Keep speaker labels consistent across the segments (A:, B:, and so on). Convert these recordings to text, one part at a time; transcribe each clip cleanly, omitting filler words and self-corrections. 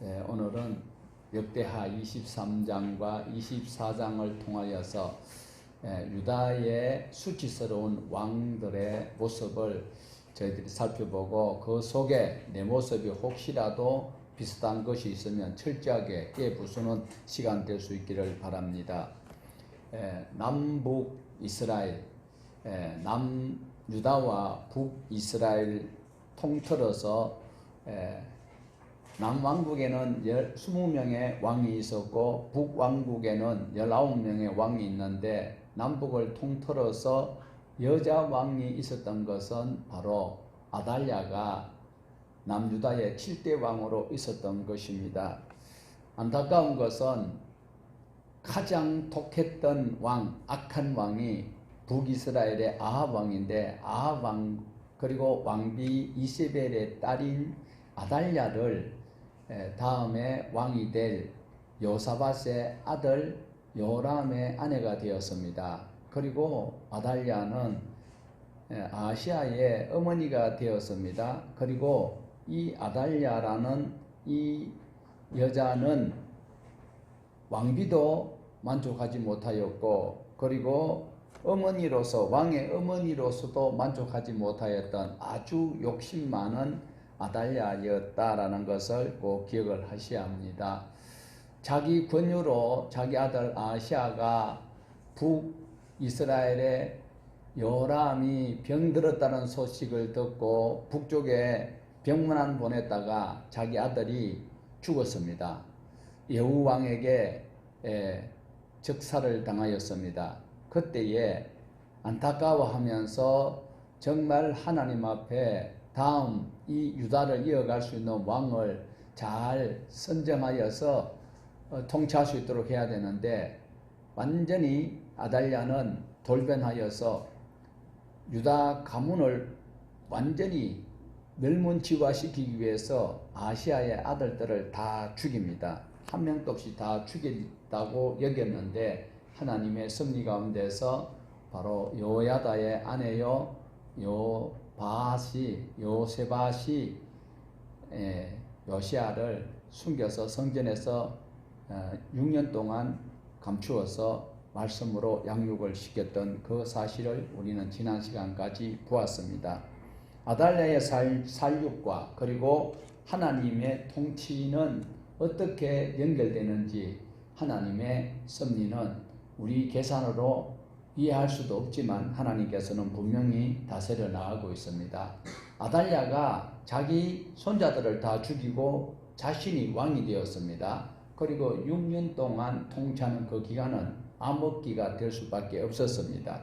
A: 오늘은 역대하 23장과 24장을 통하여서 유다의 수치스러운 왕들의 모습을 저희들이 살펴보고, 그 속에 내 모습이 혹시라도 비슷한 것이 있으면 철저하게 깨부수는 시간 될 수 있기를 바랍니다. 남북 이스라엘, 남유다와 북이스라엘 통틀어서 남왕국에는 20명의 왕이 있었고 북왕국에는 19명의 왕이 있는데, 남북을 통틀어서 여자 왕이 있었던 것은 바로 아달랴가 남유다의 7대 왕으로 있었던 것입니다. 안타까운 것은 가장 독했던 왕, 악한 왕이 북이스라엘의 아합 왕인데, 아합 왕 그리고 왕비 이세벨의 딸인 아달랴를 다음에 왕이 될 요사밧의 아들 요람의 아내가 되었습니다. 그리고 아달랴는 아시아의 어머니가 되었습니다. 그리고 이 아달랴라는 이 여자는 왕비도 만족하지 못하였고, 그리고 어머니로서, 왕의 어머니로서도 만족하지 못하였던 아주 욕심 많은 아달랴였다라는 것을 꼭 기억을 하셔야 합니다. 자기 권유로 자기 아들 아시아가 북이스라엘의 요람이 병들었다는 소식을 듣고 북쪽에 병문안 보냈다가 자기 아들이 죽었습니다. 여우 왕에게 적살을 당하였습니다. 그때에 안타까워하면서 정말 하나님 앞에 다음 이 유다를 이어갈 수 있는 왕을 잘 선정하여서 통치할 수 있도록 해야 되는데, 완전히 아달랴는 돌변하여서 유다 가문을 완전히 멸문지화시키기 위해서 아시아의 아들들을 다 죽입니다. 한 명도 없이 다 죽였다고 여겼는데, 하나님의 섭리 가운데서 바로 요야다의 아내요 요세밧이 요시아를 숨겨서 성전에서 6년 동안 감추어서 말씀으로 양육을 시켰던 그 사실을 우리는 지난 시간까지 보았습니다. 아달랴의 살육과 그리고 하나님의 통치는 어떻게 연결되는지 하나님의 섭리는 우리 계산으로 이해할 수도 없지만 하나님께서는 분명히 다스려 나가고 있습니다. 아달랴가 자기 손자들을 다 죽이고 자신이 왕이 되었습니다. 그리고 6년 동안 통치하는 그 기간은 암흑기가 될 수밖에 없었습니다.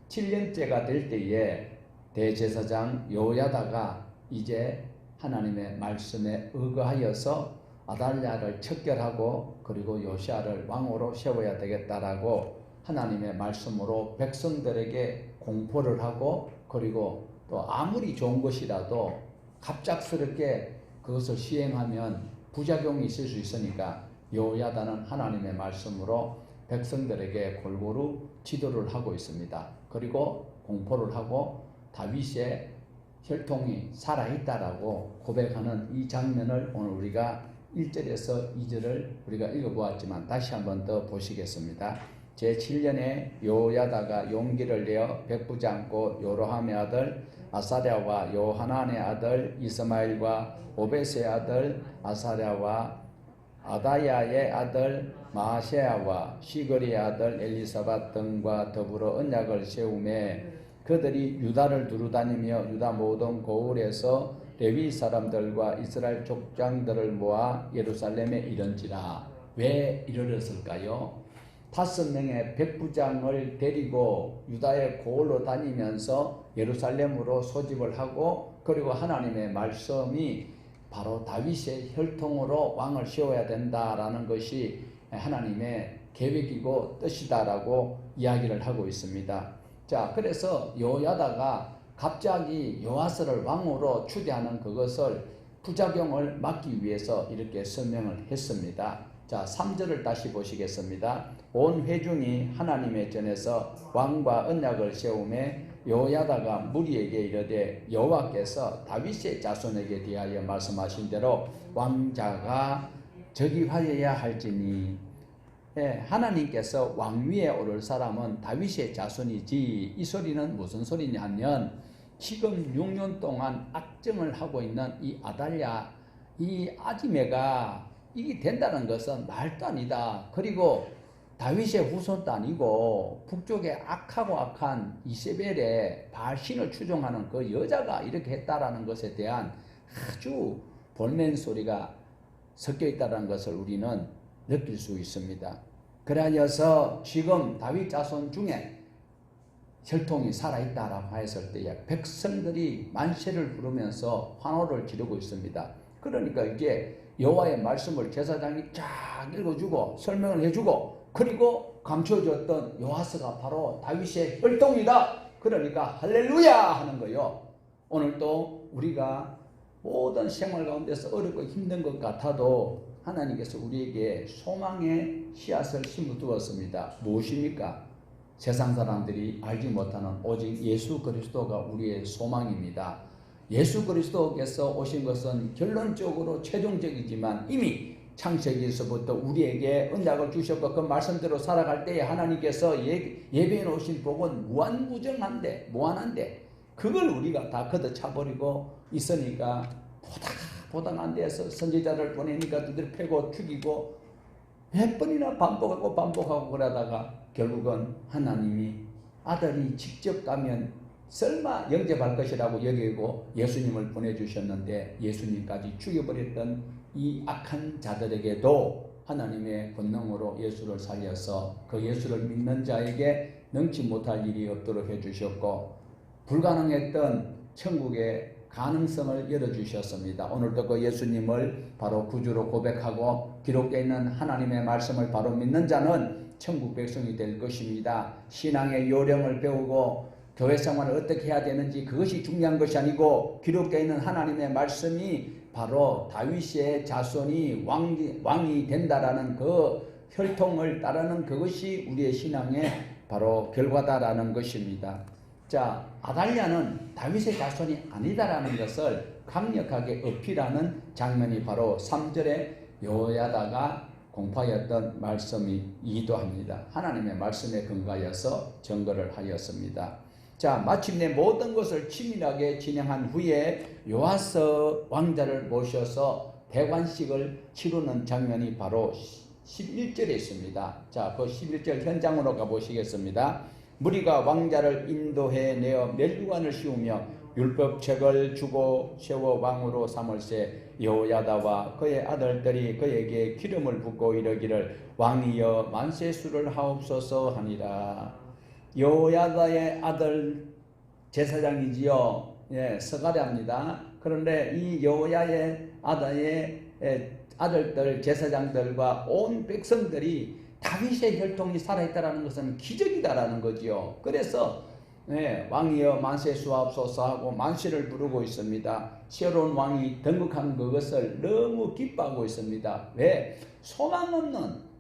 A: 7년째가 될 때에 대제사장 요야다가 이제 하나님의 말씀에 의거하여서 아달랴를 척결하고 그리고 요시아를 왕으로 세워야 되겠다라고 하나님의 말씀으로 백성들에게 공포를 하고, 그리고 또 아무리 좋은 것이라도 갑작스럽게 그것을 시행하면 부작용이 있을 수 있으니까 요야다는 하나님의 말씀으로 백성들에게 골고루 지도를 하고 있습니다. 그리고 공포를 하고 다윗의 혈통이 살아있다라고 고백하는 이 장면을 오늘 우리가 1절에서 2절을 우리가 읽어보았지만 다시 한번 더 보시겠습니다. 제7년에 요야다가 용기를 내어 백부장고 요로함의 아들 아사랴와 요하난의 아들 이스마엘과 오벳의 아들 아사랴와 아다야의 아들 마아세야와 시거리의 아들 엘리사밧 등과 더불어 언약을 세우매, 그들이 유다를 두루다니며 유다 모든 고을에서 레위 사람들과 이스라엘 족장들을 모아 예루살렘에 이른지라. 왜 이르렀을까요? 5명의 백부장을 데리고 유다의 고을로 다니면서 예루살렘으로 소집을 하고, 그리고 하나님의 말씀이 바로 다윗의 혈통으로 왕을 세워야 된다라는 것이 하나님의 계획이고 뜻이다라고 이야기를 하고 있습니다. 자, 그래서 요야다가 갑자기 요아스를 왕으로 추대하는 그것을 부작용을 막기 위해서 이렇게 설명을 했습니다. 자, 3절을 다시 보시겠습니다. 온 회중이 하나님의 전에서 왕과 언약을 세우매 여호야다가 무리에게 이르되 여호와께서 다윗의 자손에게 대하여 말씀하신 대로 왕자가 즉위하여야 할지니 하나님께서 왕위에 오를 사람은 다윗의 자손이지. 이 소리는 무슨 소리냐면 지금 6년 동안 악정을 하고 있는 이 아달랴 이 아지매가 이게 된다는 것은 말도 아니다. 그리고 다윗의 후손도 아니고 북쪽에 악한 이세벨의 바알신을 추종하는 그 여자가 이렇게 했다라는 것에 대한 아주 볼멘 소리가 섞여 있다는 것을 우리는 느낄 수 있습니다. 그러하여서 지금 다윗 자손 중에 혈통이 살아있다라고 했을 때에 백성들이 만세를 부르면서 환호를 지르고 있습니다. 그러니까 이게 여호와의 말씀을 제사장이 쫙 읽어주고 설명을 해주고 그리고 감춰줬던 요아스가 바로 다윗의 혈통이다. 그러니까 할렐루야 하는 거예요. 오늘도 우리가 모든 생활 가운데서 어렵고 힘든 것 같아도 하나님께서 우리에게 소망의 씨앗을 심어 두었습니다. 무엇입니까? 세상 사람들이 알지 못하는 오직 예수 그리스도가 우리의 소망입니다. 예수 그리스도께서 오신 것은 결론적으로 최종적이지만 이미 창세기에서부터 우리에게 언약을 주셨고 그 말씀대로 살아갈 때에 하나님께서 예배해 놓으신 복은 무한한데 그걸 우리가 다 걷어차버리고 있으니까 보당 안 돼서 선지자를 보내니까 그들 패고 죽이고 몇 번이나 반복하고 그러다가 결국은 하나님이 아들이 직접 가면 설마 영접할 것이라고 여기고 예수님을 보내주셨는데 예수님까지 죽여버렸던 이 악한 자들에게도 하나님의 권능으로 예수를 살려서 그 예수를 믿는 자에게 능치 못할 일이 없도록 해주셨고 불가능했던 천국의 가능성을 열어주셨습니다. 오늘도 그 예수님을 바로 구주로 고백하고 기록되어 있는 하나님의 말씀을 바로 믿는 자는 천국 백성이 될 것입니다. 신앙의 요령을 배우고 교회 생활을 어떻게 해야 되는지 그것이 중요한 것이 아니고 기록되어 있는 하나님의 말씀이 바로 다윗의 자손이 왕이 된다라는 그 혈통을 따르는 그것이 우리의 신앙의 바로 결과다라는 것입니다. 자, 아달랴는 다윗의 자손이 아니다라는 것을 강력하게 어필하는 장면이 바로 3절에 여호야다가 공파였던 말씀이기도 합니다. 하나님의 말씀에 근거하여서 증거를 하였습니다. 자, 마침내 모든 것을 치밀하게 진행한 후에 요아스 왕자를 모셔서 대관식을 치르는 장면이 바로 11절에 있습니다. 자, 그 11절 현장으로 가보시겠습니다. 무리가 왕자를 인도해 내어 멸류관을 씌우며 율법책을 주고 세워 왕으로 삼을세 여호야다와 그의 아들들이 그에게 기름을 붓고 이르기를 왕이여 만세수를 하옵소서 하니라. 여호야다의 아들 제사장이지요. 스가랴입니다. 그런데 이 여호야의 아들들 제사장들과 온 백성들이 다윗의 혈통이 살아있다는 것은 기적이다라는 거지요. 그래서 왕이여 만세수하옵소서 하고 만세를 부르고 있습니다. 새로운 왕이 등극한 그것을 너무 기뻐하고 있습니다. 왜? 소망 없는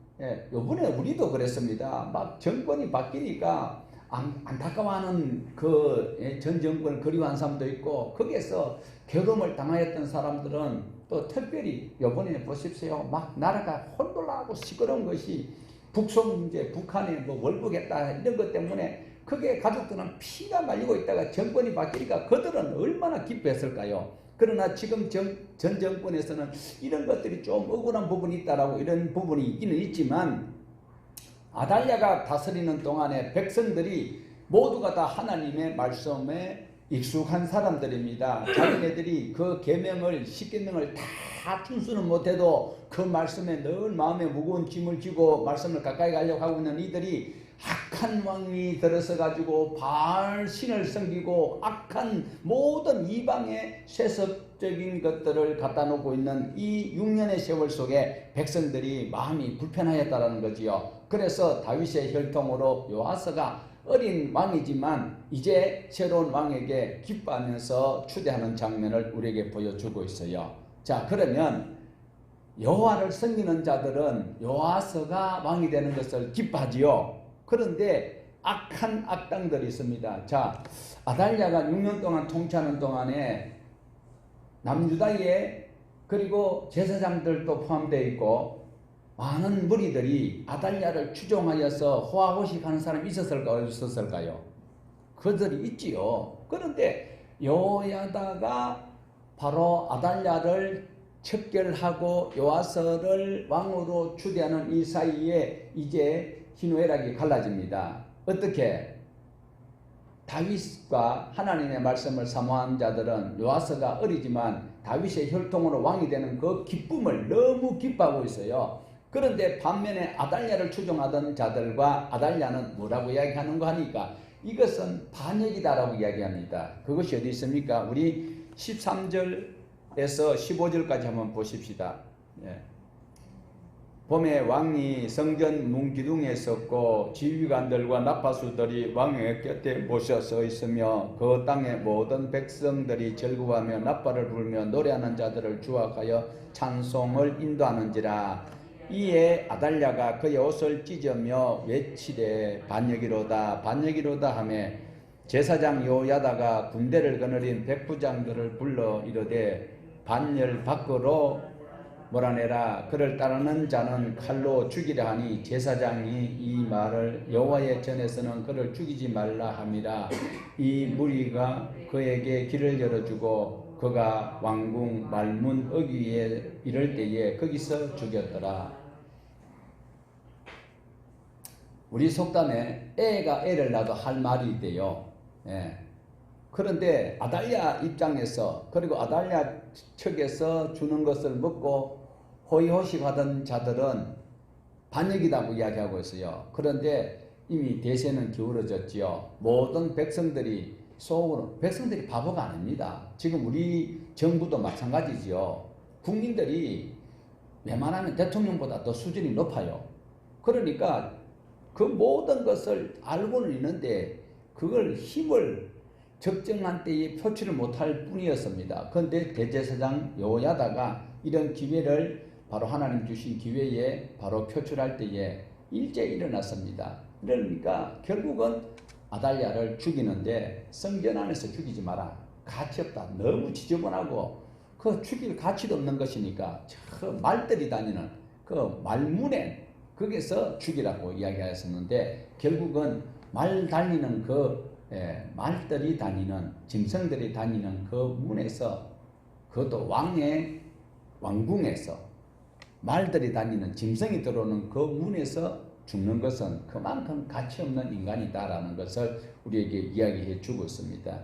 A: 요번에 우리도 그랬습니다. 막 정권이 바뀌니까 안타까워하는 그 전 정권을 그리워한 사람도 있고 거기에서 결함을 당하였던 사람들은 또 특별히 요번에 보십시오. 막 나라가 혼돈하고 시끄러운 것이 북송 문제, 북한에 뭐 월북했다 이런 것 때문에 그게 가족들은 피가 말리고 있다가 정권이 바뀌니까 그들은 얼마나 기뻐했을까요? 그러나 지금 전 정권에서는 이런 것들이 좀 억울한 부분이 있다라고 이런 부분이 있기는 있지만 아달랴가 다스리는 동안에 백성들이 모두가 다 하나님의 말씀에 익숙한 사람들입니다. 자기네들이 그 계명을 10계명을 다 준수는 못해도 그 말씀에 늘 마음에 무거운 짐을 지고 말씀을 가까이 가려고 하고 있는 이들이 악한 왕이 들어서 가지고 바알 신을 섬기고 악한 모든 이방의 세습적인 것들을 갖다 놓고 있는 이 6년의 세월 속에 백성들이 마음이 불편하였다는 거지요. 그래서 다윗의 혈통으로 요아스가 어린 왕이지만 이제 새로운 왕에게 기뻐하면서 추대하는 장면을 우리에게 보여주고 있어요. 자, 그러면 여호와를 섬기는 자들은 요아스가 왕이 되는 것을 기뻐하지요. 그런데 악한 악당들이 있습니다. 자, 아달랴가 6년 동안 통치하는 동안에 남유다에 그리고 제사장들도 포함되어 있고 많은 무리들이 아달랴를 추종하여서 호화호식하는 사람이 있었을까 없었을까요? 그들이 있지요. 그런데 여호야다가 바로 아달랴를 척결하고 요아스를 왕으로 추대하는 이 사이에 이제 희노애락이 갈라집니다. 어떻게? 다윗과 하나님의 말씀을 사모한 자들은 요아스가 어리지만 다윗의 혈통으로 왕이 되는 그 기쁨을 너무 기뻐하고 있어요. 그런데 반면에 아달랴를 추종하던 자들과 아달랴는 뭐라고 이야기하는가 하니까 이것은 반역이다라고 이야기합니다. 그것이 어디 있습니까? 우리 13절에서 15절까지 한번 보십시다. 예. 봄에 왕이 성전 문기둥에 섰고 지휘관들과 나파수들이 왕의 곁에 모셔 서 있으며 그 땅의 모든 백성들이 즐거워하며 나팔을 불며 노래하는 자들을 주악하여 찬송을 인도하는지라. 이에 아달랴가 그의 옷을 찢으며 외치되 반역이로다 반역이로다 하며 제사장 요야다가 군대를 거느린 백부장들을 불러 이르되 반열 밖으로 몰아내라. 그를 따르는 자는 칼로 죽이라 하니 제사장이 이 말을 여호와의 전에서는 그를 죽이지 말라 함이라. 이 무리가 그에게 길을 열어주고 그가 왕궁 말문 어귀에 이를 때에 거기서 죽였더라. 우리 속담에 애가 애를 낳아도 할 말이 있대요. 예. 그런데 아달랴 입장에서 그리고 아달랴 측에서 주는 것을 먹고 호의호식하던 자들은 반역이라고 이야기하고 있어요. 그런데 이미 대세는 기울어졌지요. 모든 백성들이 속으로, 백성들이 바보가 아닙니다. 지금 우리 정부도 마찬가지지요. 국민들이 웬만하면 대통령보다 더 수준이 높아요. 그러니까 그 모든 것을 알고는 있는데 그걸 힘을 적정한 때에 표출을 못할 뿐이었습니다. 그런데 대제사장 여호야다가 이런 기회를 바로 하나님 주신 기회에 바로 표출할 때에 일제히 일어났습니다. 그러니까 결국은 아달랴를 죽이는데 성전 안에서 죽이지 마라. 가치 없다. 너무 지저분하고 그 죽일 가치도 없는 것이니까 저 말들이 다니는 그 말문에 거기서 죽이라고 이야기하였었는데 결국은 말 달리는 말들이 다니는 짐승들이 다니는 그 문에서 그것도 왕궁에서 말들이 다니는 짐승이 들어오는 그 문에서 죽는 것은 그만큼 가치 없는 인간이다라는 것을 우리에게 이야기해 주고 있습니다.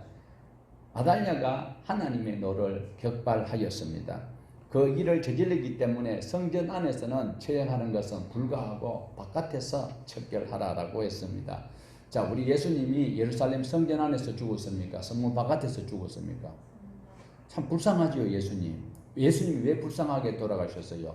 A: 아달랴가 하나님의 노를 격발하였습니다. 그 일을 저질르기 때문에 성전 안에서는 처형하는 것은 불가하고 바깥에서 척결하라라고 했습니다. 자, 우리 예수님이 예루살렘 성전 안에서 죽었습니까? 성문 바깥에서 죽었습니까? 참 불쌍하지요, 예수님. 예수님이 왜 불쌍하게 돌아가셨어요?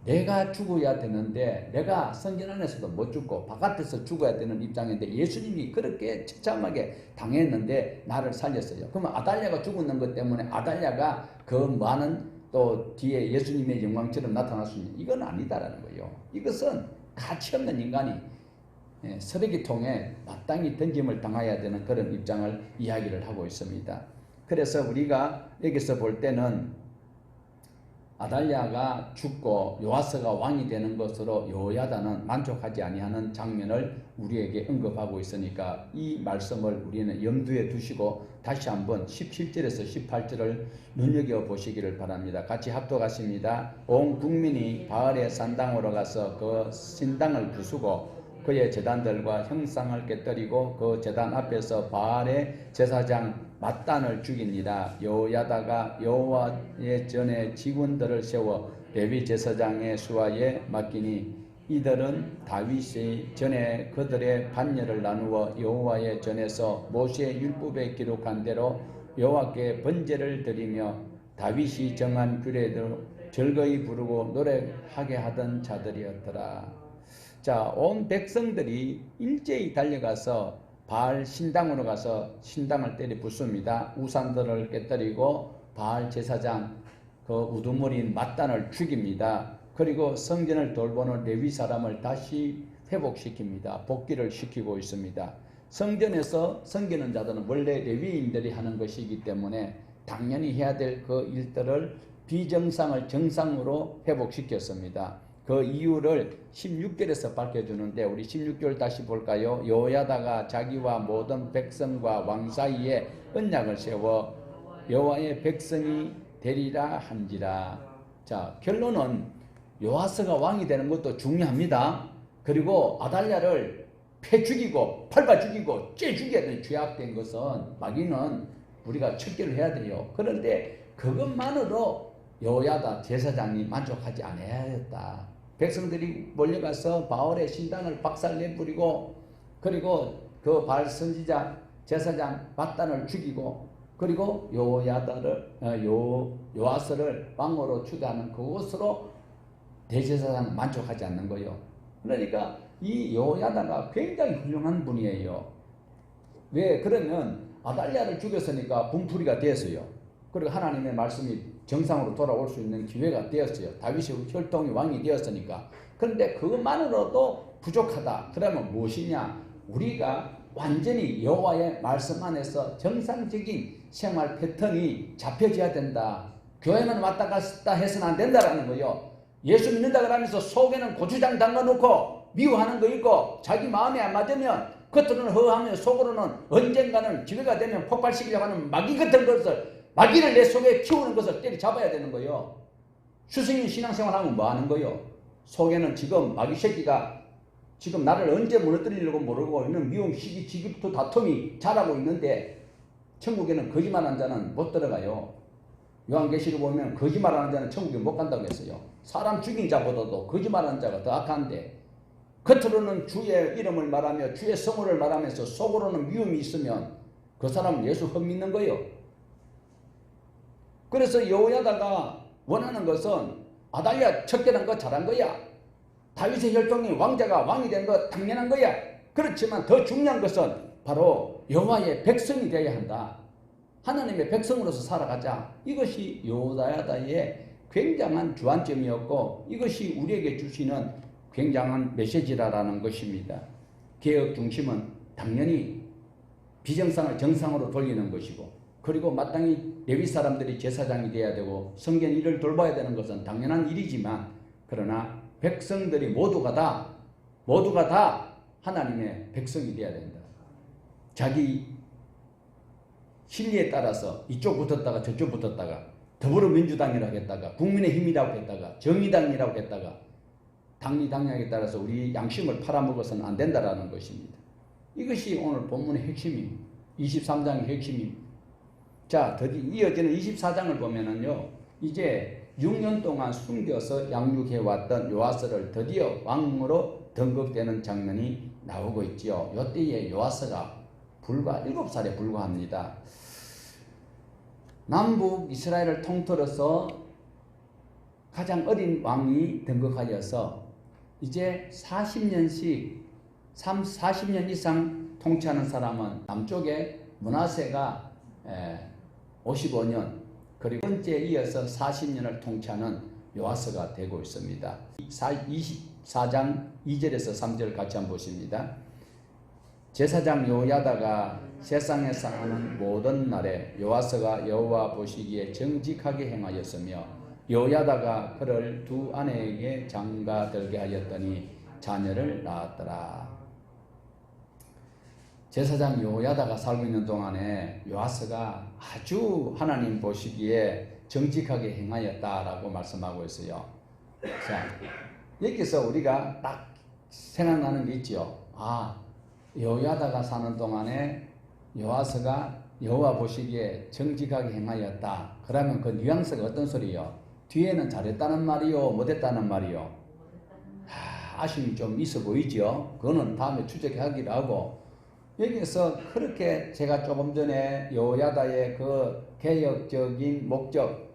A: 내가 죽어야 되는데 내가 성전 안에서도 못 죽고 바깥에서 죽어야 되는 입장인데 예수님이 그렇게 처참하게 당했는데 나를 살렸어요. 그러면 아달랴가 죽었는 것 때문에 아달랴가 그 많은 또 뒤에 예수님의 영광처럼 나타날 수 있는 이건 아니다라는 거예요. 이것은 가치 없는 인간이 쓰레기통에 마땅히 던짐을 당해야 되는 그런 입장을 이야기를 하고 있습니다. 그래서 우리가 여기서 볼 때는 아달랴가 죽고 요아스가 왕이 되는 것으로 여호야다는 만족하지 아니하는 장면을 우리에게 언급하고 있으니까 이 말씀을 우리는 염두에 두시고 다시 한번 17절에서 18절을 눈여겨보시기를 바랍니다. 같이 합독하십니다. 온 국민이 바알의 산당으로 가서 그 신당을 부수고 그의 제단들과 형상을 깨뜨리고 그 제단 앞에서 바알의 제사장 맏단을 죽입니다. 여호야다가 여호와의 전에 직원들을 세워 레위 제사장의 수하에 맡기니 이들은 다윗의 전에 그들의 반열을 나누어 여호와의 전에서 모세의 율법에 기록한 대로 여호와께 번제를 드리며 다윗이 정한 규례대로 즐거이 부르고 노래하게 하던 자들이었더라. 자, 온 백성들이 일제히 달려가서 바알 신당으로 가서 신당을 때려 붓습니다. 우상들을 깨뜨리고 바알 제사장 그 우두머리인 맏단을 죽입니다. 그리고 성전을 돌보는 레위 사람을 다시 회복시킵니다. 복귀를 시키고 있습니다. 성전에서 섬기는 자들은 원래 레위인들이 하는 것이기 때문에 당연히 해야 될 그 일들을 비정상을 정상으로 회복시켰습니다. 그 이유를 16절에서 밝혀주는데 우리 16절 다시 볼까요? 여호야다가 자기와 모든 백성과 왕 사이에 언약을 세워 여호와의 백성이 되리라 한지라. 자, 결론은 요아스가 왕이 되는 것도 중요합니다. 그리고 아달랴를 패 죽이고 밟아 죽이고 째 죽여야 되는 죄악된 것은 마귀는 우리가 척결을 해야 돼요. 그런데 그것만으로 여호야다 제사장이 만족하지 않아야겠다. 백성들이 몰려가서 바알의 신당을 박살내버리고 그리고 그 바알 선지자 제사장 밧단을 죽이고 그리고 요아스를 왕으로 추대하는 그것으로 대제사장은 만족하지 않는 거예요. 그러니까 이 여호야다가 굉장히 훌륭한 분이에요. 왜? 그러면 아달랴를 죽였으니까 분풀이가 되었어요. 그리고 하나님의 말씀이 정상으로 돌아올 수 있는 기회가 되었어요. 다윗이 혈통이 왕이 되었으니까. 그런데 그것만으로도 부족하다. 그러면 무엇이냐? 우리가 완전히 여호와의 말씀 안에서 정상적인 생활 패턴이 잡혀져야 된다. 교회만 왔다 갔다 해서는 안 된다라는 거예요. 예수 믿는다 그러면서 속에는 고추장 담가놓고 미워하는 거 있고 자기 마음에 안 맞으면 겉으로는 허하며 속으로는 언젠가는 기회가 되면 폭발시키려고 하는 마귀 같은 것을 마귀를 내 속에 키우는 것을 때려잡아야 되는 거예요. 수승인 신앙생활하면 뭐 하는 거예요? 속에는 지금 마귀 새끼가 지금 나를 언제 무너뜨리려고 모르고 있는 미움, 시기, 지기부터 다툼이 자라고 있는데 천국에는 거짓말하는 자는 못 들어가요. 요한계시록 보면 거짓말하는 자는 천국에 못 간다고 했어요. 사람 죽인 자보다도 거짓말하는 자가 더 악한데 겉으로는 주의 이름을 말하며 주의 성호를 말하면서 속으로는 미움이 있으면 그 사람은 예수 헛믿는 거예요. 그래서 여호야다가 원하는 것은 아달랴 척결한 거 잘한 거야. 다윗의 혈통이 왕자가 왕이 된 거 당연한 거야. 그렇지만 더 중요한 것은 바로 여호와의 백성이 되어야 한다. 하나님의 백성으로서 살아가자. 이것이 여호야다의 굉장한 주안점이었고 이것이 우리에게 주시는 굉장한 메시지라는 것입니다. 개혁 중심은 당연히 비정상을 정상으로 돌리는 것이고 그리고 마땅히 레위 사람들이 제사장이 되어야 되고 성전 일을 돌봐야 되는 것은 당연한 일이지만 그러나 백성들이 모두가 다 하나님의 백성이 되어야 된다. 자기 신리에 따라서 이쪽 붙었다가 저쪽 붙었다가 더불어민주당이라고 했다가 국민의힘이라고 했다가 정의당이라고 했다가 당리당략에 따라서 우리 양심을 팔아먹어서는 안 된다라는 것입니다. 이것이 오늘 본문의 핵심입니다. 23장의 핵심입니다. 자, 드디어 이어지는 24장을 보면은요, 이제 6년 동안 숨겨서 양육해왔던 요아스를 드디어 왕으로 등극되는 장면이 나오고 있지요. 이때에 요아스가 불과 7살에 불과합니다. 남북 이스라엘을 통틀어서 가장 어린 왕이 등극하여서 이제 40년 이상 통치하는 사람은 남쪽에 므낫세가 55년 그리고 번째에 이어서 40년을 통치하는 요아스가 되고 있습니다. 24장 2절에서 3절 같이 한번 보십니다. 제사장 여호야다가 세상에 사는 모든 날에 요아스가 여호와 보시기에 정직하게 행하였으며 여호야다가 그를 두 아내에게 장가들게 하였더니 자녀를 낳았더라. 제사장 여호야다가 살고 있는 동안에 요아스가 아주 하나님 보시기에 정직하게 행하였다라고 말씀하고 있어요. 자, 여기서 우리가 딱 생각나는 게 있죠. 여호야다가 사는 동안에 요아스가 여호와 보시기에 정직하게 행하였다. 그러면 그 뉘앙스가 어떤 소리요? 뒤에는 잘했다는 말이요, 못했다는 말이요. 아쉬움이 좀 있어 보이죠. 그거는 다음에 추적하기로 하고 여기서 그렇게 제가 조금 전에 여호야다의 그 개혁적인 목적,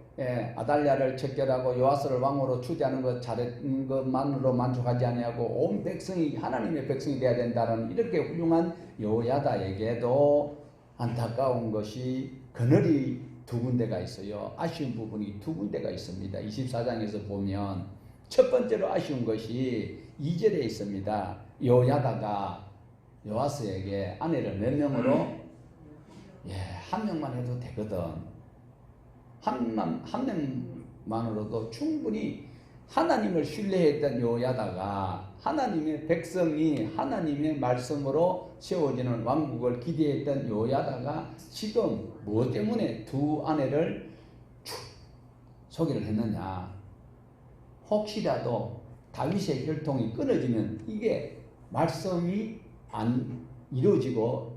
A: 아달랴를 척결하고 요아스를 왕으로 추대하는 것 잘했는 것만으로 만족하지 아니하고 온 백성이 하나님의 백성이 되어야 된다는 이렇게 훌륭한 여호야다에게도 안타까운 것이 그늘이 두 군데가 있어요. 아쉬운 부분이 두 군데가 있습니다. 24장에서 보면 첫 번째로 아쉬운 것이 2절에 있습니다. 요야다가 요아스에게 아내를 몇 명으로? 한 명만 해도 되거든. 한 명만으로도 충분히 하나님을 신뢰했던 요야다가 하나님의 백성이 하나님의 말씀으로 세워지는 왕국을 기대했던 요야다가 지금 무엇 때문에 두 아내를 소개를 했느냐? 혹시라도 다윗의 혈통이 끊어지면 이게 말씀이 안 이루어지고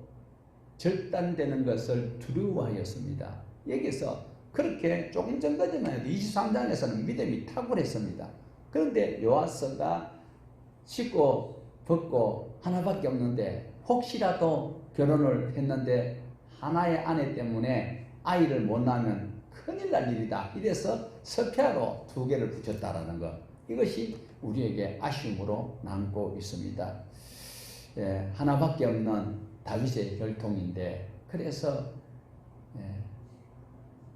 A: 절단되는 것을 두려워하였습니다. 여기서 그렇게 조금 전까지만 해도 23장에서는 믿음이 탁월했습니다. 그런데 요아스가 씻고 벗고 하나밖에 없는데 혹시라도 결혼을 했는데 하나의 아내 때문에 아이를 못 낳으면 큰일 날 일이다. 이래서 서폐하로 2개를 붙였다라는 것. 이것이 우리에게 아쉬움으로 남고 있습니다. 하나밖에 없는 다윗의 혈통인데 그래서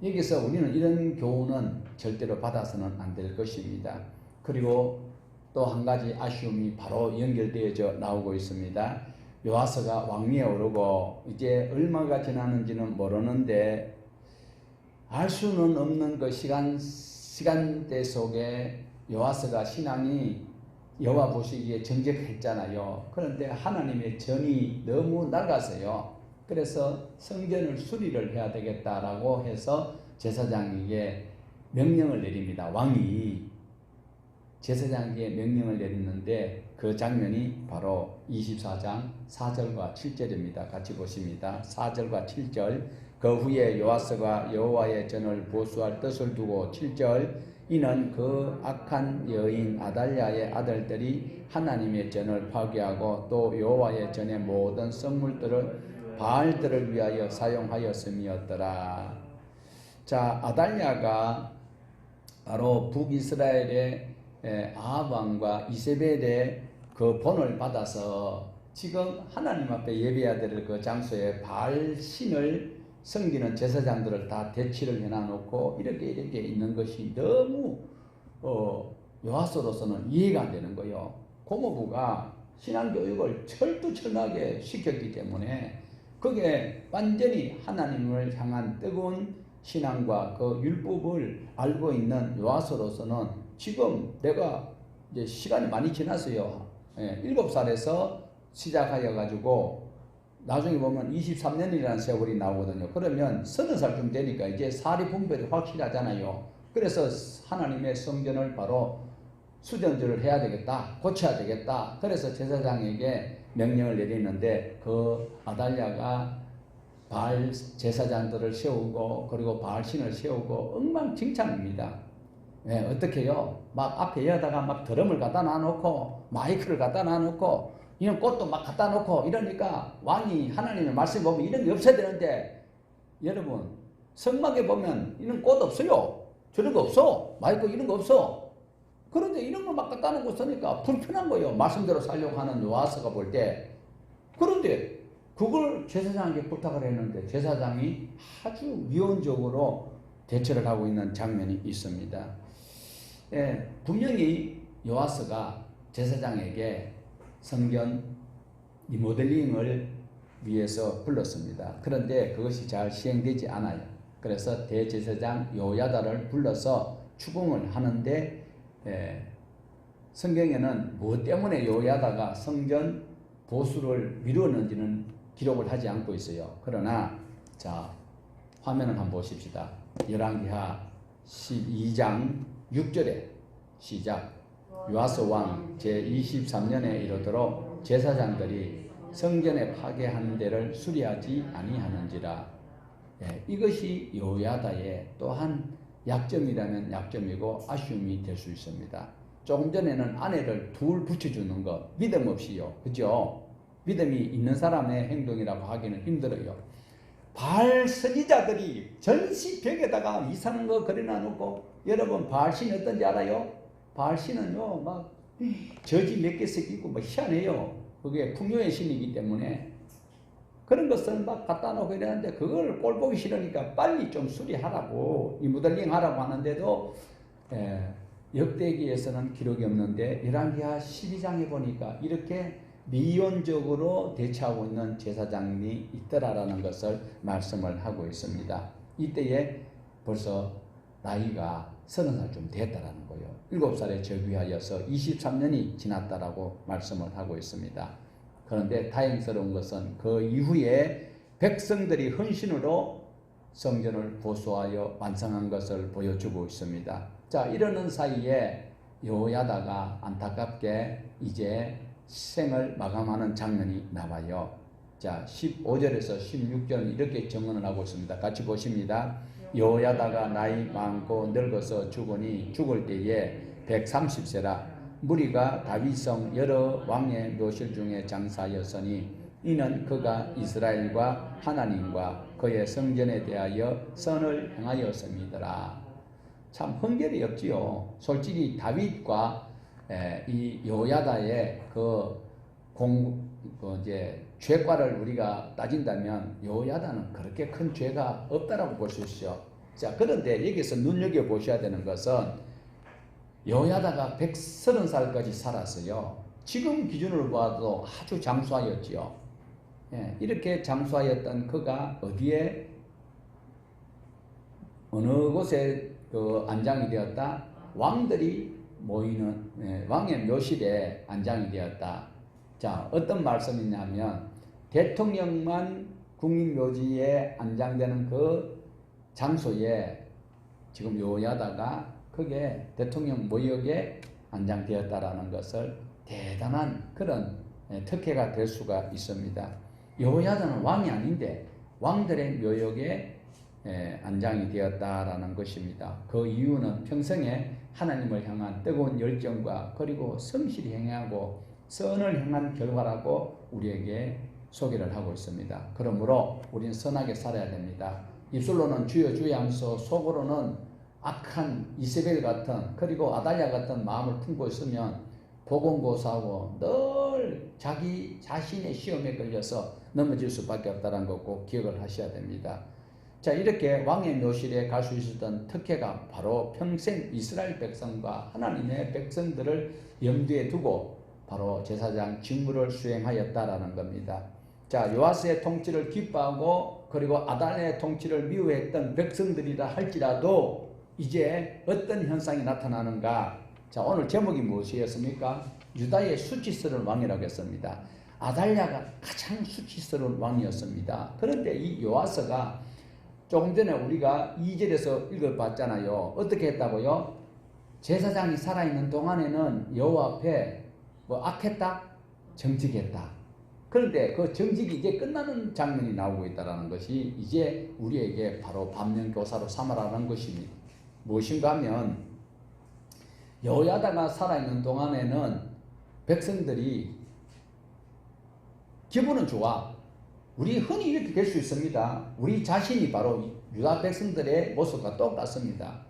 A: 여기서 우리는 이런 교훈은 절대로 받아서는 안 될 것입니다. 그리고 또 한 가지 아쉬움이 바로 연결되어져 나오고 있습니다. 요아스가 왕위에 오르고 이제 얼마가 지났는지는 모르는데 알 수는 없는 그 시간대 속에 요아스가 신앙이 여호와 보시기에 정직했잖아요. 그런데 하나님의 전이 너무 낡았어요. 그래서 성전을 수리를 해야 되겠다라고 해서 제사장에게 명령을 내립니다. 왕이 제사장에게 명령을 내리는데 그 장면이 바로 24장 4절과 7절입니다. 같이 보십니다. 4절과 7절. 그 후에 요아스가 여호와의 전을 보수할 뜻을 두고 7절 이는 그 악한 여인 아달랴의 아들들이 하나님의 전을 파괴하고 또 여호와의 전의 모든 성물들을 바알들을 위하여 사용하였음이었더라. 자, 아달랴가 바로 북이스라엘의 아합 왕과 이세벨의 그 본을 받아서 지금 하나님 앞에 예배해야 될 그 장소에 바알 신을 섬기는 제사장들을 다 대치를 해놔놓고 이렇게 있는 것이 너무 요아스로서는 이해가 안 되는 거예요. 고모부가 신앙교육을 철두철미하게 시켰기 때문에 그게 완전히 하나님을 향한 뜨거운 신앙과 그 율법을 알고 있는 요아스로서는 지금 내가 이제 시간이 많이 지났어요. 7살에서 시작하여 가지고 나중에 보면 23년이라는 세월이 나오거든요. 그러면 30살쯤 되니까 이제 사리 분별이 확실하잖아요. 그래서 하나님의 성전을 바로 수전주를 해야 되겠다. 고쳐야 되겠다. 그래서 제사장에게 명령을 내리는데 그 아달랴가 바알 제사장들을 세우고 그리고 바알 신을 세우고 엉망진창입니다. 어떻게 해요? 막 앞에 여다가 막 드럼을 갖다 놔놓고 마이크를 갖다 놔놓고 이런 꽃도 막 갖다 놓고 이러니까 왕이 하나님의 말씀 보면 이런 게 없어야 되는데 여러분 성막에 보면 이런 꽃 없어요. 저런 거 없어. 마이크 이런 거 없어. 그런데 이런 거 막 갖다 놓고 쓰니까 불편한 거예요. 말씀대로 살려고 하는 요아스가 볼 때. 그런데 그걸 제사장에게 부탁을 했는데 제사장이 아주 위헌적으로 대처를 하고 있는 장면이 있습니다. 분명히 요아스가 제사장에게 성전 리모델링을 위해서 불렀습니다. 그런데 그것이 잘 시행되지 않아요. 그래서 대제사장 요야다를 불러서 추궁을 하는데 성경에는 무엇 때문에 요야다가 성전 보수를 미루었는지는 기록을 하지 않고 있어요. 그러나 자 화면을 한번 보십시다. 열왕기하 12장 6절에 시작. 요아스 왕 제23년에 이르도록 제사장들이 성전에 파괴한 데를 수리하지 아니하는지라. 이것이 요야다의 또한 약점이라면 약점이고 아쉬움이 될 수 있습니다. 조금 전에는 아내를 둘 붙여주는 것 믿음 없이요. 그죠? 믿음이 있는 사람의 행동이라고 하기는 힘들어요. 바알 선지자들이 전시벽에다가 이상한 거 그려놔놓고 여러분 바알신이 어떤지 알아요? 바알신은요 막 저지 몇 개씩 있고 뭐 희한해요. 그게 풍요의 신이기 때문에 그런 것을 막 갖다 놓고 이러는데 그걸 꼴 보기 싫으니까 빨리 좀 수리하라고 리모델링 하라고 하는데도 역대기에서는 기록이 없는데 열왕기하 12장에 보니까 이렇게 미온적으로 대처하고 있는 제사장이 있더라라는 것을 말씀을 하고 있습니다. 이때에 벌써 나이가 30살쯤 됐다라는 거예요. 7살에 즉위하여서 23년이 지났다라고 말씀을 하고 있습니다. 그런데 다행스러운 것은 그 이후에 백성들이 헌신으로 성전을 보수하여 완성한 것을 보여주고 있습니다. 자, 이러는 사이에 여호야다가 안타깝게 이제 생을 마감하는 장면이 나와요. 자, 15절에서 16절 이렇게 정언을 하고 있습니다. 같이 보십니다. 여호야다가 나이 많고 늙어서 죽으니 죽을 때에 130세라 무리가 다윗성 여러 왕의 묘실 중에 장사였으니 이는 그가 이스라엘과 하나님과 그의 성전에 대하여 선을 행하였음이더라. 참 흥결이 없지요. 솔직히 다윗과 이 여호야다의 이제 죄과를 우리가 따진다면 여호야다는 그렇게 큰 죄가 없다라고 볼 수 있죠. 자, 그런데 여기서 눈여겨 보셔야 되는 것은 여호야다가 130살까지 살았어요. 지금 기준으로 봐도 아주 장수하였지요. 이렇게 장수하였던 그가 어디에 어느 곳에 안장이 되었다? 왕들이 모이는 왕의 묘실에 안장이 되었다. 자, 어떤 말씀이냐면 대통령만 국민묘지에 안장되는 그 장소에 지금 여호야다가 그게 대통령 모역에 안장되었다라는 것을 대단한 그런 특혜가 될 수가 있습니다. 여호야다는 왕이 아닌데 왕들의 묘역에 안장이 되었다라는 것입니다. 그 이유는 평생에 하나님을 향한 뜨거운 열정과 그리고 성실히 행하고 선을 행한 결과라고 우리에게 소개를 하고 있습니다. 그러므로 우리는 선하게 살아야 됩니다. 입술로는 주여 주여 하면서 속으로는 악한 이세벨 같은 그리고 아달랴 같은 마음을 품고 있으면 보건고사하고 늘 자기 자신의 시험에 걸려서 넘어질 수밖에 없다는 거 꼭 기억을 하셔야 됩니다. 자, 이렇게 왕의 묘실에 갈 수 있었던 특혜가 바로 평생 이스라엘 백성과 하나님의 백성들을 염두에 두고 바로 제사장 직무를 수행하였다라는 겁니다. 자, 요아스의 통치를 기뻐하고 그리고 아달랴의 통치를 미워했던 백성들이라 할지라도 이제 어떤 현상이 나타나는가? 자, 오늘 제목이 무엇이었습니까? 유다의 수치스러운 왕이라고 했습니다. 아달랴가 가장 수치스러운 왕이었습니다. 그런데 이 요아스가 조금 전에 우리가 2절에서 읽어봤잖아요. 어떻게 했다고요? 제사장이 살아있는 동안에는 여호와 앞에 악했다? 정직했다. 그런데 그 정직이 이제 끝나는 장면이 나오고 있다는 것이 이제 우리에게 바로 반면교사로 삼아라는 것입니다. 무엇인가 하면 여호야다가 살아있는 동안에는 백성들이 기분은 좋아. 우리 흔히 이렇게 될 수 있습니다. 우리 자신이 바로 유다 백성들의 모습과 똑같습니다.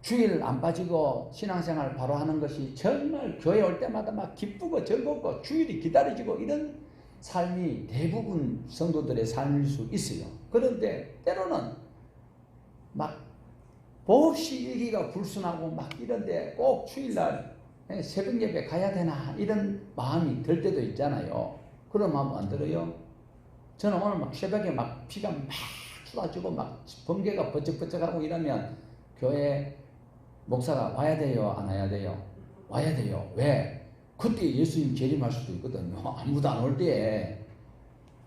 A: 주일 안 빠지고 신앙생활 바로 하는 것이 정말 교회 올 때마다 막 기쁘고 즐겁고 주일이 기다려지고 이런 삶이 대부분 성도들의 삶일 수 있어요. 그런데 때로는 막 몹시 일기가 불순하고 막 이런데 꼭 주일날 새벽 예배 가야 되나 이런 마음이 들 때도 있잖아요. 그런 마음 안 들어요? 저는 오늘 막 새벽에 막 비가 막 쏟아지고 막 번개가 버쩍버쩍하고 이러면 교회 목사가 와야 돼요? 안 와야 돼요? 와야 돼요. 왜? 그때 예수님 재림할 수도 있거든요. 아무도 안 올 때에.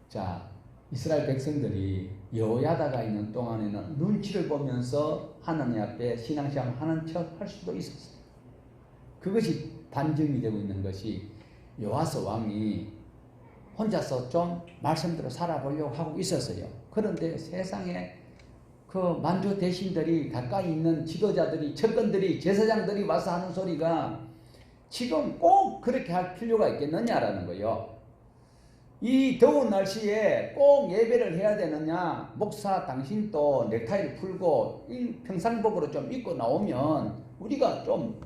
A: 자, 이스라엘 백성들이 여호야다가 있는 동안에는 눈치를 보면서 하나님 앞에 신앙생활 하는 척 할 수도 있었어요. 그것이 반증이 되고 있는 것이 요아스 왕이 혼자서 좀 말씀대로 살아보려고 하고 있었어요. 그런데 세상에 그 만주 대신들이 가까이 있는 지도자들이 측근들이 제사장들이 와서 하는 소리가 지금 꼭 그렇게 할 필요가 있겠느냐라는 거예요. 이 더운 날씨에 꼭 예배를 해야 되느냐? 목사 당신도 넥타이를 풀고 평상복으로 좀 입고 나오면 우리가 좀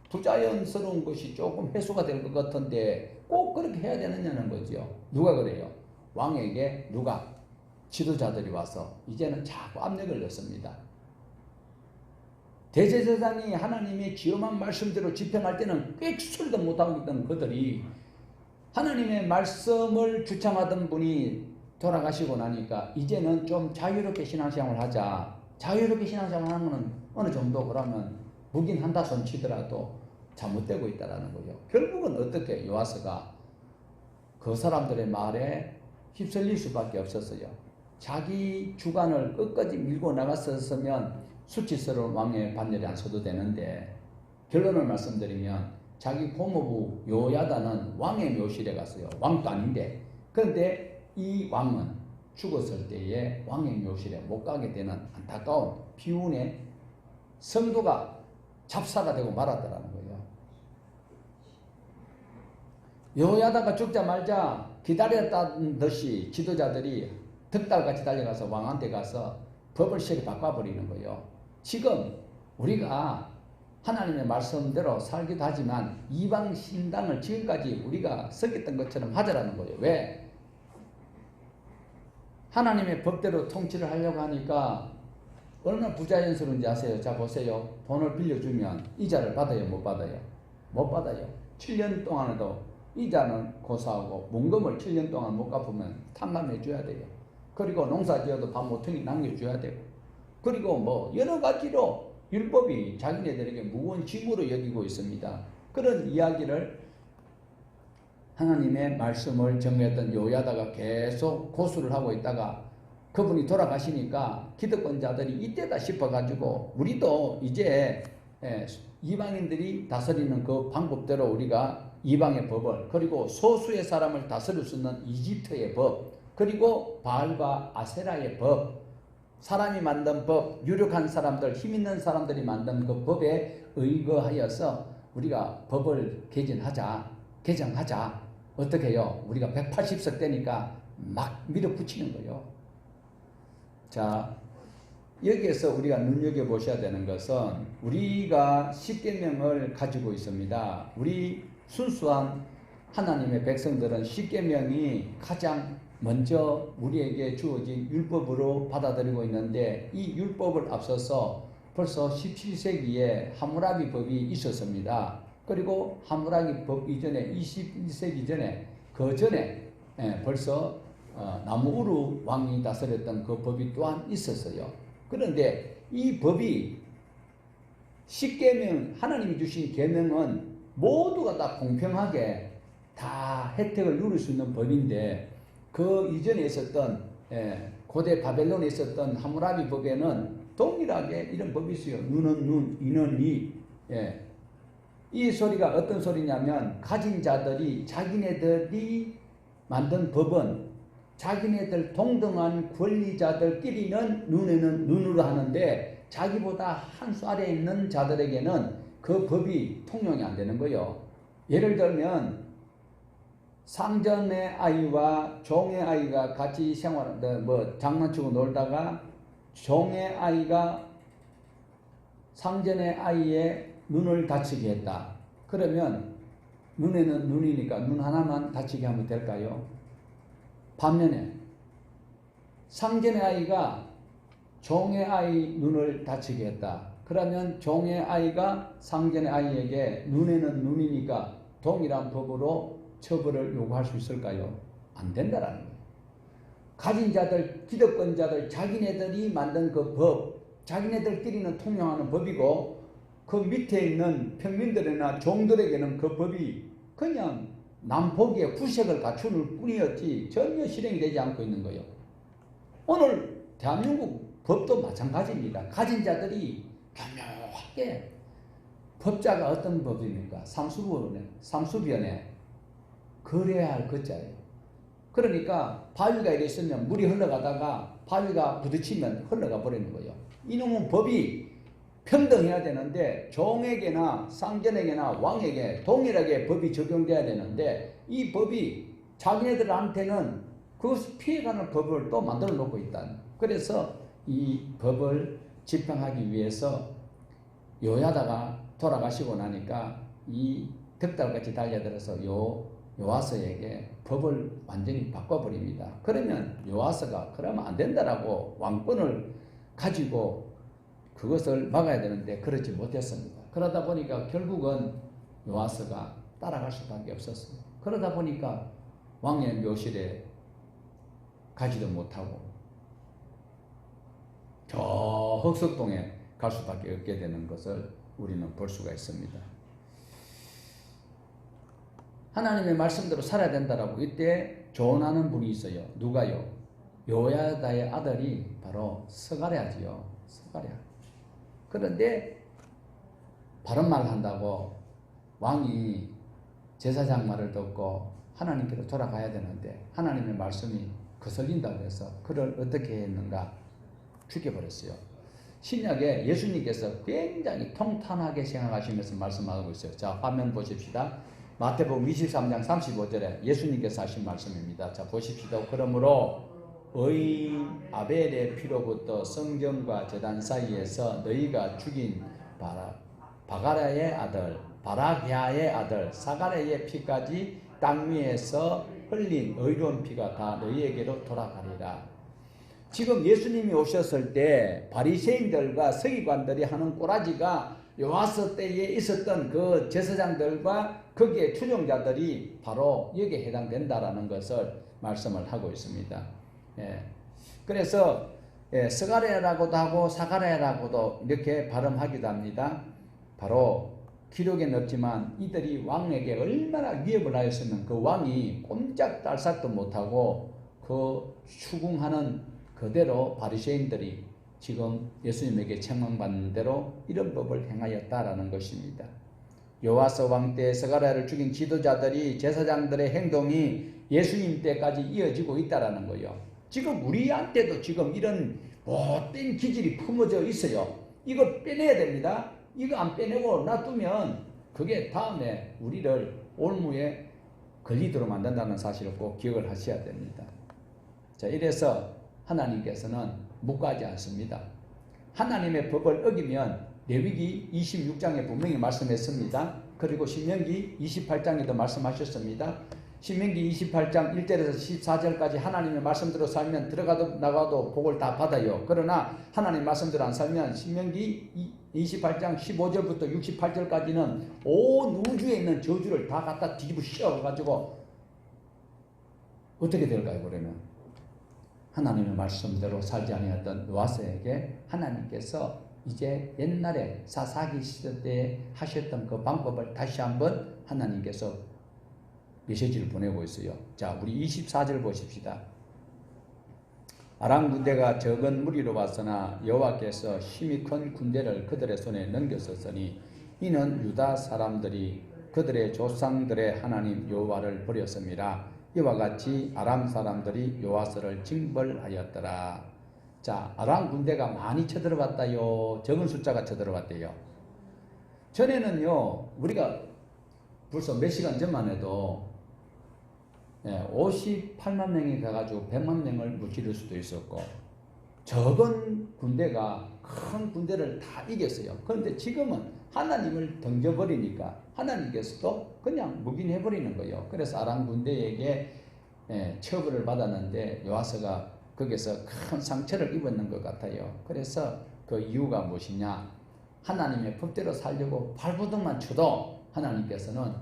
A: 부자연스러운 것이 조금 해소가 될 것 같은데 꼭 그렇게 해야 되느냐는 거죠. 누가 그래요? 왕에게 누가? 지도자들이 와서 이제는 자꾸 압력을 넣습니다. 대제사장이 하나님의 지엄한 말씀대로 집행할 때는 꽥소리도 못하고 있던 그들이 하나님의 말씀을 주창하던 분이 돌아가시고 나니까 이제는 좀 자유롭게 신앙생활을 하자. 자유롭게 신앙생활 하는 것은 어느 정도 그러면 묵인 한다 손 치더라도 잘못되고 있다라는 거죠. 결국은 어떻게 요아스가 그 사람들의 말에 휩쓸릴 수밖에 없었어요. 자기 주관을 끝까지 밀고 나갔었으면 수치스러운 왕의 반열에 안 서도 되는데, 결론을 말씀드리면 자기 고모부 요야다는 왕의 묘실에 갔어요. 왕도 아닌데. 그런데 이 왕은 죽었을 때에 왕의 묘실에 못 가게 되는 안타까운 비운의 성도가 잡사가 되고 말았더라는 거예요. 요야다가 죽자마자 기다렸다는 듯이 지도자들이 득달같이 달려가서 왕한테 가서 법을 실히 바꿔버리는 거예요. 지금 우리가 하나님의 말씀대로 살기도 하지만 이방 신당을 지금까지 우리가 섬겼던 것처럼 하자라는 거예요. 왜? 하나님의 법대로 통치를 하려고 하니까 얼마나 부자연스러운지 아세요? 자 보세요. 돈을 빌려주면 이자를 받아요? 못 받아요? 못 받아요. 7년 동안에도 이자는 고사하고 원금을 7년 동안 못 갚으면 탕감해 줘야 돼요. 그리고 농사 지어도 밥 모퉁이 남겨줘야 되고, 그리고 뭐 여러 가지로 율법이 자기네들에게 무거운 짐으로 여기고 있습니다. 그런 이야기를 하나님의 말씀을 정리했던 요야다가 계속 고수를 하고 있다가 그분이 돌아가시니까 기득권자들이 이때다 싶어가지고 우리도 이제 이방인들이 다스리는 그 방법대로 우리가 이방의 법을, 그리고 소수의 사람을 다스릴 수 있는 이집트의 법, 그리고 바알과 아세라의 법, 사람이 만든 법, 유력한 사람들, 힘 있는 사람들이 만든 그 법에 의거하여서 우리가 법을 개정하자. 어떻게 해요? 우리가 180석 되니까 막 밀어붙이는 거예요. 자, 여기에서 우리가 눈여겨보셔야 되는 것은 우리가 십계명을 가지고 있습니다. 우리 순수한 하나님의 백성들은 십계명이 가장 먼저 우리에게 주어진 율법으로 받아들이고 있는데, 이 율법을 앞서서 벌써 17세기에 하무라비 법이 있었습니다. 그리고 하무라비 법 이전에 21세기 전에 그 전에 벌써 나무우르 왕이 다스렸던 그 법이 또한 있었어요. 그런데 이 법이 십계명, 하나님이 주신 계명은 모두가 다 공평하게 다 혜택을 누릴 수 있는 법인데, 그 이전에 있었던 고대 바벨론에 있었던 하무라비 법에는 동일하게 이런 법이 있어요. 눈은 눈, 이는 이. 이 소리가 어떤 소리냐면, 가진 자들이 자기네들이 만든 법은 자기네들 동등한 권리자들끼리는 눈에는 눈으로 하는데 자기보다 한 수 아래에 있는 자들에게는 그 법이 통용이 안 되는 거예요. 예를 들면 상전의 아이와 종의 아이가 같이 장난치고 놀다가 종의 아이가 상전의 아이의 눈을 다치게 했다. 그러면 눈에는 눈이니까 눈 하나만 다치게 하면 될까요? 반면에 상전의 아이가 종의 아이 눈을 다치게 했다. 그러면 종의 아이가 상전의 아이에게 눈에는 눈이니까 동일한 법으로 처벌을 요구할 수 있을까요? 안 된다라는 거예요. 가진 자들, 기득권자들, 자기네들이 만든 그 법, 자기네들끼리는 통용하는 법이고, 그 밑에 있는 평민들이나 종들에게는 그 법이 그냥 남보기에 구색을 갖추는 뿐이었지 전혀 실행이 되지 않고 있는 거예요. 오늘 대한민국 법도 마찬가지입니다. 가진 자들이 교묘하게, 법자가 어떤 법입니까? 상수변에 그래야 할 것자예요. 그러니까 바위가 이래 있으면 물이 흘러가다가 바위가 부딪히면 흘러가 버리는 거예요. 이놈은 법이 평등해야 되는데 종에게나 상전에게나 왕에게 동일하게 법이 적용돼야 되는데, 이 법이 자기네들한테는 그것을 피해가는 법을 또 만들어 놓고 있다. 그래서 이 법을 집행하기 위해서 요야다가 돌아가시고 나니까 이 득달같이 달려들어서 요아스에게 법을 완전히 바꿔버립니다. 그러면 요아스가 그러면 안 된다라고 왕권을 가지고 그것을 막아야 되는데 그렇지 못했습니다. 그러다 보니까 결국은 요아스가 따라갈 수밖에 없었습니다. 그러다 보니까 왕의 묘실에 가지도 못하고 저 흑석동에 갈 수밖에 없게 되는 것을 우리는 볼 수가 있습니다. 하나님의 말씀대로 살아야 된다라고 이때 조언하는 분이 있어요. 누가요? 요야다의 아들이 바로 스가랴지요. 스가랴. 그런데 바른 말 한다고 왕이 제사장 말을 듣고 하나님께로 돌아가야 되는데 하나님의 말씀이 거슬린다고 해서 그를 어떻게 했는가? 죽여버렸어요. 신약에 예수님께서 굉장히 통탄하게 생각하시면서 말씀하고 있어요. 자, 화면 보십시다. 마태복음 23장 35절에 예수님께서 하신 말씀입니다. 자, 보십시다. 그러므로 의인 아벨의 피로부터 성전과 제단 사이에서 너희가 죽인 바가랴의 아들 바라기아의 아들 사가랴의 피까지 땅 위에서 흘린 의로운 피가 다 너희에게로 돌아가리라. 지금 예수님이 오셨을 때 바리새인들과 서기관들이 하는 꼬라지가 요아스 때에 있었던 그 제사장들과 거기에 추종자들이 바로 여기에 해당된다라는 것을 말씀을 하고 있습니다. 예. 그래서 스가랴라고도 하고 사가랴라고도 이렇게 발음하기도 합니다. 바로 기록에는 없지만 이들이 왕에게 얼마나 위협을 하였으면 그 왕이 꼼짝달싹도 못하고 그 추궁하는 그대로 바리새인들이 지금 예수님에게 책망받는 대로 이런 법을 행하였다라는 것입니다. 요아스 왕 때 스가랴를 죽인 지도자들이 제사장들의 행동이 예수님 때까지 이어지고 있다라는 거예요. 지금 우리한테도 지금 이런 못된 기질이 품어져 있어요. 이거 빼내야 됩니다. 이거 안 빼내고 놔두면 그게 다음에 우리를 올무에 걸리도록 만든다는 사실을 꼭 기억을 하셔야 됩니다. 자, 이래서 하나님께서는 묵과하지 않습니다. 하나님의 법을 어기면 레위기 26장에 분명히 말씀했습니다. 그리고 신명기 28장에도 말씀하셨습니다. 신명기 28장 1절에서 14절까지 하나님의 말씀대로 살면 들어가도 나가도 복을 다 받아요. 그러나 하나님 말씀대로 안 살면 신명기 28장 15절부터 68절까지는 온 우주에 있는 저주를 다 갖다 뒤집어 씌워가지고 어떻게 될까요? 그러면 하나님의 말씀대로 살지 아니었던 요아스에게 하나님께서 이제 옛날에 사사기 시대 때 하셨던 그 방법을 다시 한번 하나님께서 메시지를 보내고 있어요. 자, 우리 24절 보십시다. 아람 군대가 적은 무리로 왔으나 여호와께서 힘이 큰 군대를 그들의 손에 넘겼었으니 이는 유다 사람들이 그들의 조상들의 하나님 여호와를 버렸음이라. 이와 같이 아람 사람들이 요아스를 징벌하였더라. 자, 아람 군대가 많이 쳐들어왔다요. 적은 숫자가 쳐들어왔대요. 전에는요, 우리가 벌써 몇 시간 전만 해도 58만 명이 가가지고 100만 명을 무찌를 수도 있었고, 적은 군대가 큰 군대를 다 이겼어요. 그런데 지금은 하나님을 던져버리니까 하나님께서도 그냥 묵인해버리는 거예요. 그래서 아람 군대에게 처벌을 받았는데 요아스가 거기서 큰 상처를 입었는 것 같아요. 그래서 그 이유가 무엇이냐? 하나님의 법대로 살려고 발버둥만 쳐도 하나님께서는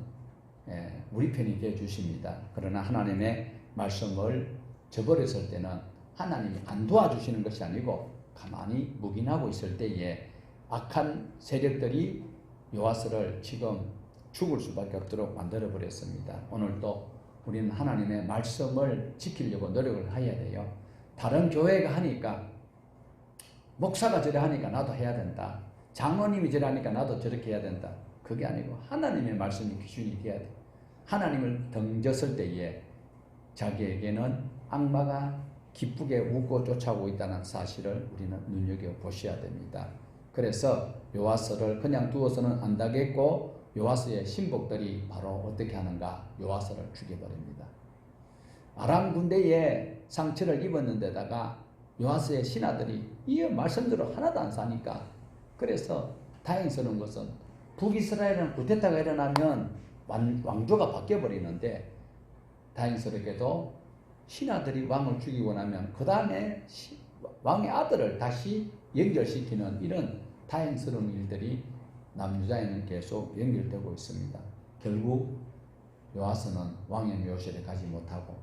A: 우리 편이 되어 주십니다. 그러나 하나님의 말씀을 저버렸을 때는 하나님이 안 도와주시는 것이 아니고 가만히 묵인하고 있을 때에 악한 세력들이 요아스를 지금 죽을 수밖에 없도록 만들어 버렸습니다. 오늘도 우리는 하나님의 말씀을 지키려고 노력을 해야 돼요. 다른 교회가 하니까, 목사가 저래 하니까 나도 해야 된다. 장로님이 저래 하니까 나도 저렇게 해야 된다. 그게 아니고 하나님의 말씀이 기준이 돼야 돼. 하나님을 던졌을 때에 자기에게는 악마가 기쁘게 웃고 쫓아오고 있다는 사실을 우리는 눈여겨보셔야 됩니다. 그래서 요아스를 그냥 두어서는 안 되겠고 요아스의 신복들이 바로 어떻게 하는가? 요아스를 죽여버립니다. 아람 군대에 상처를 입었는데다가 요아스의 신하들이 이 말씀대로 하나도 안 사니까, 그래서 다행스러운 것은 북이스라엘은 쿠데타가 일어나면 왕조가 바뀌어버리는데 다행스럽게도 신하들이 왕을 죽이고 나면 그 다음에 왕의 아들을 다시 연결시키는 이런 다행스러운 일들이 남유다에는 계속 연결되고 있습니다. 결국 요아스는 왕의 묘실에 가지 못하고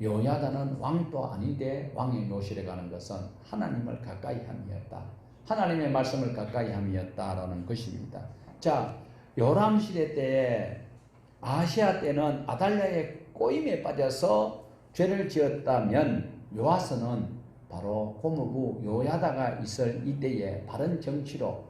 A: 요야다는 왕도 아닌데 왕의 묘실에 가는 것은 하나님을 가까이 함이었다. 하나님의 말씀을 가까이 함이었다라는 것입니다. 자, 요람 시대 때에 아시아 때는 아달랴의 꼬임에 빠져서 죄를 지었다면 요아스는 바로 고모부 요야다가 있을 이때에 바른 정치로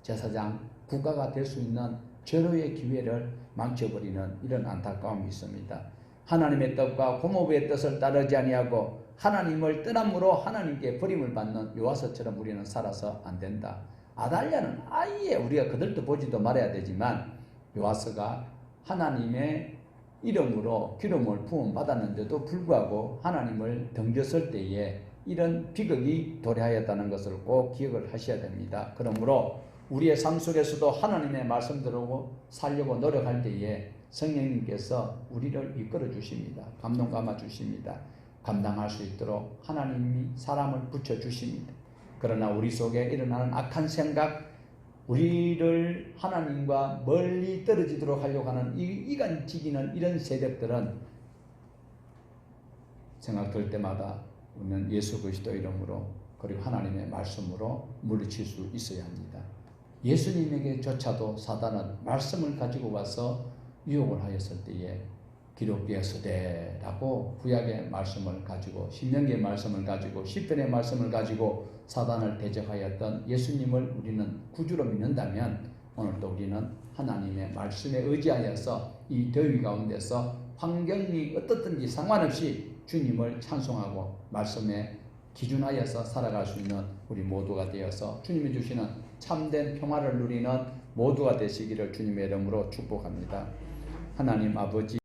A: 제사장 국가가 될 수 있는 절호의 기회를 망쳐버리는 이런 안타까움이 있습니다. 하나님의 뜻과 고모부의 뜻을 따르지 아니하고 하나님을 떠남으로 하나님께 버림을 받는 요아스처럼 우리는 살아서 안 된다. 아달랴는 아예 우리가 그들도 보지도 말아야 되지만 요아스가 하나님의 이름으로 기름을 부음 받았는데도 불구하고 하나님을 덩겼을 때에 이런 비극이 도래하였다는 것을 꼭 기억을 하셔야 됩니다. 그러므로 우리의 삶 속에서도 하나님의 말씀대로 살려고 노력할 때에 성령님께서 우리를 이끌어 주십니다. 감동 감아 주십니다. 감당할 수 있도록 하나님이 사람을 붙여 주십니다. 그러나 우리 속에 일어나는 악한 생각, 우리를 하나님과 멀리 떨어지도록 하려고 하는 이간지기는 이런 세력들은 생각될 때마다 우리는 예수 그리스도 이름으로 그리고 하나님의 말씀으로 물리칠 수 있어야 합니다. 예수님에게조차도 사단은 말씀을 가지고 와서 유혹을 하였을 때에 기록되었으되라고 구약의 말씀을 가지고 신명기의 말씀을 가지고 시편의 말씀을 가지고 사단을 대적하였던 예수님을 우리는 구주로 믿는다면 오늘도 우리는 하나님의 말씀에 의지하여서 이 더위 가운데서 환경이 어떻든지 상관없이 주님을 찬송하고 말씀에 기준하여서 살아갈 수 있는 우리 모두가 되어서 주님이 주시는 참된 평화를 누리는 모두가 되시기를 주님의 이름으로 축복합니다. 하나님 아버지